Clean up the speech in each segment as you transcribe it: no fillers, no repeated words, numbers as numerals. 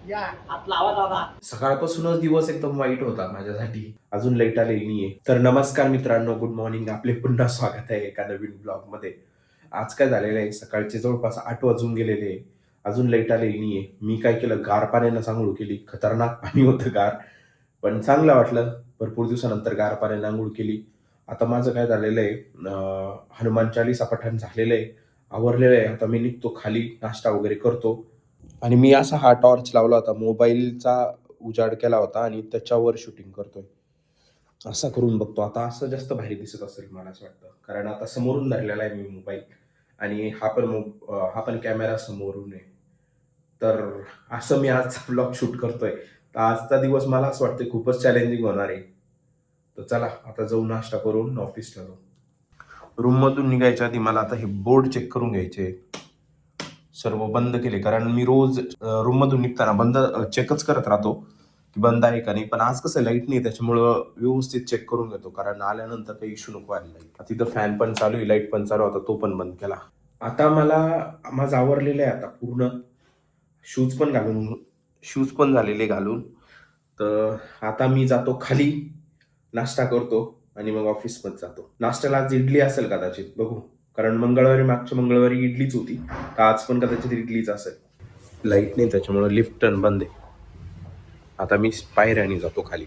या हात लावा दादा. सकाळपासूनच दिवस एकदम वाईट होता माझ्यासाठी. अजून लाईट आलेली नाहीये. तर नमस्कार मित्रांनो, गुड मॉर्निंग. आपले पुन्हा स्वागत आहे एका नवीन ब्लॉगमध्ये. आज काय झालेलं आहे, सकाळचे जवळपास 8 वाजून गेलेले आहे. अजून लाईट आलेली नाहीये. मी काय केलं, गार पाण्यानं अंघोळ केली. खतरनाक पाणी होतं गार, पण चांगलं वाटलं. भरपूर दिवसानंतर गार पाण्यानं अंघोळ केली. आता माझं काय झालेलं आहे, हनुमान चालीसा पठण झालेलं आहे, आवरलेलं आहे. आता मी निघतो खाली, नाश्ता वगैरे करतो. आणि मी असा हा टॉर्च लावला होता, मोबाईलचा उजाड केला होता आणि त्याच्यावर शूटिंग करतोय. असा करून बघतो. आता असं जास्त भारी दिसत असेल मला असं वाटतं. कारण आता समोरून धरलेला आहे मी मोबाईल आणि हा पण कॅमेरा समोरून आहे. तर असं मी आज व्लॉग शूट करतोय. तर आजचा दिवस मला असं वाटतंय खूपच चॅलेंजिंग होणार आहे. तर चला आता जाऊ, नाश्ता करून ऑफिसला जाऊ. रूममधून निघायच्या आधी मला आता हे बोर्ड चेक करून घ्यायचे. सर्व बंद केले, कारण मी रोज रूममधून निघताना बंद चेकच करत राहतो की बंद आहे का नाही. पण आज कसं लाईट नाही, त्याच्यामुळं व्यवस्थित चेक करून घेतो, कारण आल्यानंतर काही इश्यू नको व्हायला. लाईट तिथं फॅन पण चालू आहे, लाईट पण चालू होता, तो पण बंद केला. आता मला माझं आवरलेलं आहे आता पूर्ण. शूज पण घालून शूज पण झालेले घालून. तर आता मी जातो खाली, नाश्ता करतो आणि मग ऑफिसमध्ये जातो. नाश्त्याला आज इडली असेल कदाचित, बघू. कारण मागच्या मंगळवारी इडलीच होती, तर आज पण कदाचित इडलीच असेल. लाईट नाही त्याच्यामुळं लिफ्ट पण बंद आहे. आता मी पायऱ्याने जातो खाली.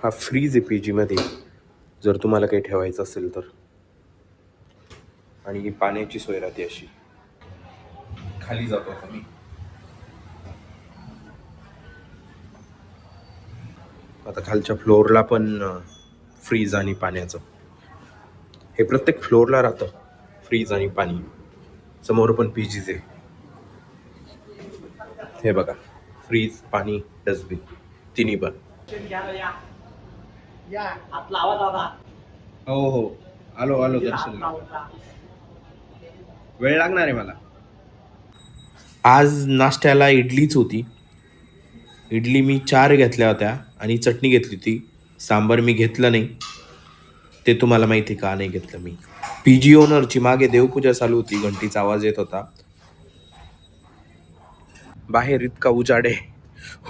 हा फ्रीज आहे पी जीमध्ये, जर तुम्हाला काही ठेवायचं असेल तर. आणि पाण्याची सोय राहते अशी. खाली जातो आता मी. आता खालच्या फ्लोअरला पण फ्रीज आणि पाण्याचं, हे प्रत्येक फ्लोअरला राहतं, फ्रीज आणि पाणी. समोर पण पीजीच आहे, हे बघा, फ्रीज, पाणी, डस्टबिन, तिन्ही पण. हात लावा दादा. हो हो, आलो आलो दर्शन. वेळ लागणार आहे मला. आज नाश्त्याला इडलीच होती. इडली मी 4 घेतल्या होत्या आणि चटणी घेतली होती. सांबार मी घेतलं नाही. ते तुम्हाला माहिती का नाही घेतलं मी. पीजी ओनरची मागे देवपूजा चालू होती, घंटीचा आवाज येत होता. बाहेर इतका उजाड आहे,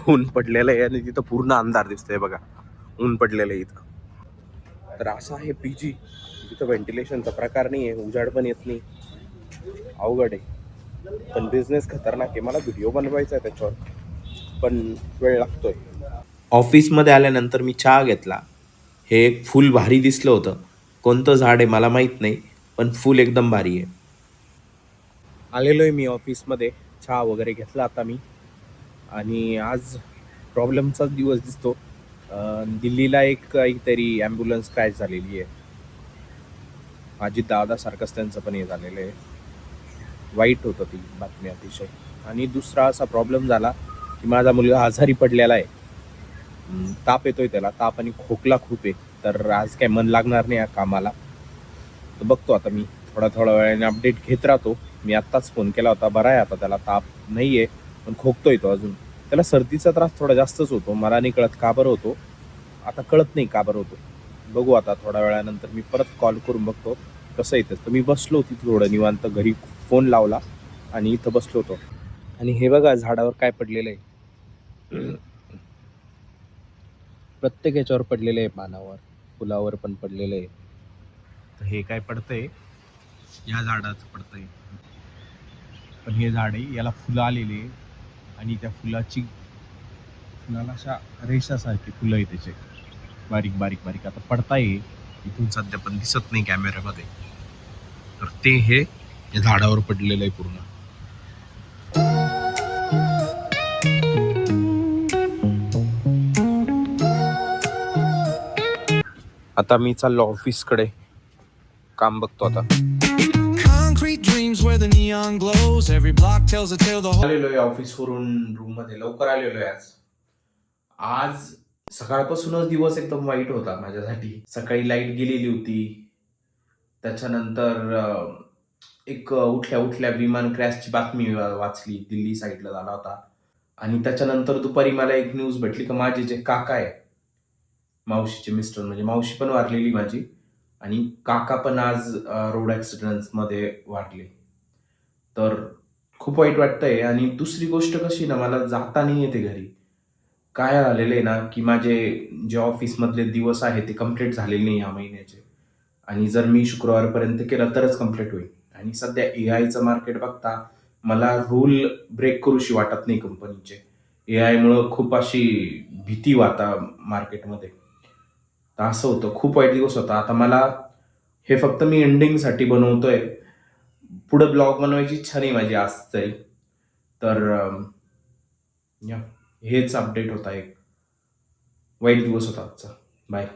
ऊन पडलेलं आहे आणि तिथं पूर्ण अंधार दिसतोय बघा. ऊन पडलेलं आहे इथं. तर असं आहे पीजी, तिथं व्हेंटिलेशनचा प्रकार नाही आहे, उजाड पण येत नाही. अवघड आहे, पण बिझनेस खतरनाक आहे. मला व्हिडिओ बनवायचा आहे त्याच्यावर, पण वेळ लागतोय. ऑफिसमध्ये आल्यानंतर मी चहा घेतला. हे एक फूल भारी दिसलं होतं. कोणतं झाड आहे मला माहीत नाही, पण फूल एकदम भारी आहे. आलेलो आहे मी ऑफिसमध्ये, चहा वगैरे घेतला आता मी. आणि आज प्रॉब्लेमचाच दिवस दिसतो. दिल्लीला एक काहीतरी ॲम्ब्युलन्स क्रॅश झालेली आहे. अजित दादासारखंच त्यांचं पण हे झालेलं आहे. वाईट होतं ती बातमी अतिशय. आणि दुसरा असा प्रॉब्लेम झाला की माझा मुलगा आजारी पडलेला आहे. ताप येतोय त्याला, ताप आणि खोकला खूप आहे. तर आज काय मन लागणार नाही या कामाला. तर बघतो आता मी, थोड्या वेळाने अपडेट घेत राहतो. मी आत्ताच फोन केला होता, बरा आहे आता, त्याला ताप नाही आहे, पण खोकतोय तो अजून. त्याला सर्दीचा त्रास थोडा जास्तच होतो, मला नाही कळत का बरं होतो. आता कळत नाही का बरं होतो. बघू आता थोड्या वेळानंतर मी परत कॉल करून बघतो कसं येतं. तर मी बसलो तिथं थोडं निवांत, घरी फोन लावला आणि इथं बसलो होतो. आणि हे बघा झाडावर काय पडलेलं आहे. प्रत्येक याच्यावर पडलेलं आहे, पानावर, फुलावर पण पडलेलं आहे. तर हे काय पडतंय, या झाडाचं पडतंय. पण हे झाड आहे, याला फुलं आलेली आहे आणि त्या फुलाला अशा रेषासारखी फुलं आहे त्याचे, बारीक बारीक बारीक. आता पडताय इथून सध्या, पण दिसत नाही कॅमेऱ्यामध्ये. तर ते हे झाडावर पडलेलं आहे पूर्ण. आता मी चाललो ऑफिसकडे, काम बघतो आता. आलेलो आहे ऑफिसवरून रूममध्ये, लवकर आलेलो आहे आज. आज सकाळपासूनच दिवस एकदम वाईट होता माझ्यासाठी. सकाळी लाईट गेलेली होती. त्याच्यानंतर एक उठल्या उठल्या विमान क्रॅशची बातमी वाचली, दिल्ली साईडला झाला होता. आणि त्याच्यानंतर दुपारी मला एक न्यूज भेटली की माझे जे काका आहे, मावशीचे मिस्टर, म्हणजे मावशी पण वारलेली माझी आणि काका पण आज रोड ॲक्सिडेंट्समध्ये वारले. तर खूप वाईट वाटतंय. आणि दुसरी गोष्ट कशी ना, मला जाता नाही येते घरी. काय झालेलं आहे ना, की माझे जे ऑफिसमधले दिवस आहेत ते कंप्लीट झालेले नाही या महिन्याचे. आणि जर मी शुक्रवारपर्यंत केलं तरच कंप्लीट होईल. आणि सध्या एआयचं मार्केट बघता मला रूल ब्रेक करूशी वाटत नाही कंपनीचे. एआयमुळं खूप अशी भीती वाटा मार्केटमध्ये. तर असं होतं. खूप वाईट दिवस होता. आता मला हे फक्त मी एंडिंगसाठी बनवतोय. पुढे ब्लॉग बनवायची इच्छा नाही माझी आज तरी. तर या हेच अपडेट होता एक. वाईट दिवस होता आजचा. बाय.